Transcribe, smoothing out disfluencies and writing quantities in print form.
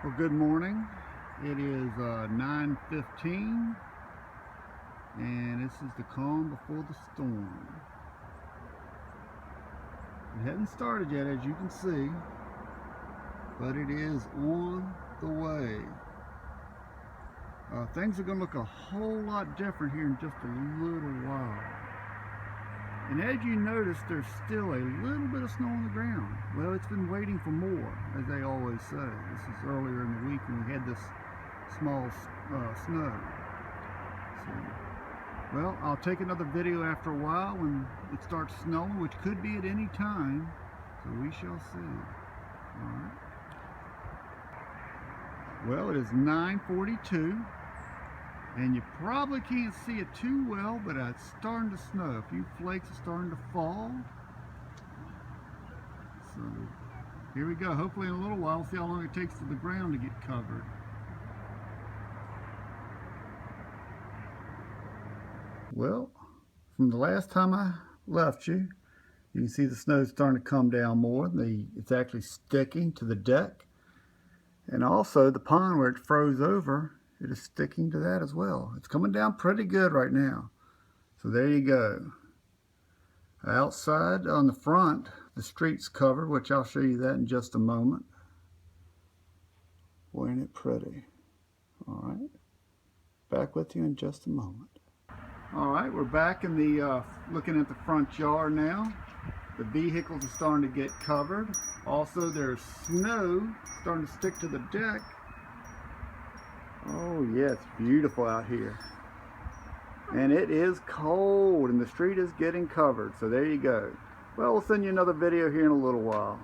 Well, good morning. It is 9:15, and this is the calm before the storm. It hasn't started yet, as you can see, but it is on the way. Things are going to look a whole lot different here in just a little while. And as you notice, there's still a little bit of snow on the ground. Well, it's been waiting for more, as they always say. This is earlier in the week when we had this small snow. So, well, I'll take another video after a while when it starts snowing, which could be at any time. So we shall see. All right. Well, it is 9:42. And you probably can't see it too well, but it's starting to snow. A few flakes are starting to fall. So here we go. Hopefully in a little while, we'll see how long it takes for the ground to get covered. Well, from the last time I left you, you can see the snow's starting to come down more. It's actually sticking to the deck. And also the pond where it froze over, it is sticking to that as well. It's coming down pretty good right now. So there you go. Outside on the front, the street's covered, which I'll show you that in just a moment. Boy, ain't it pretty. All right. Back with you in just a moment. All right, we're back in the, looking at the front yard now. The vehicles are starting to get covered. Also, there's snow starting to stick to the deck. Oh yeah, it's beautiful out here. And it is cold and the street is getting covered. So there you go. Well, we'll send you another video here in a little while.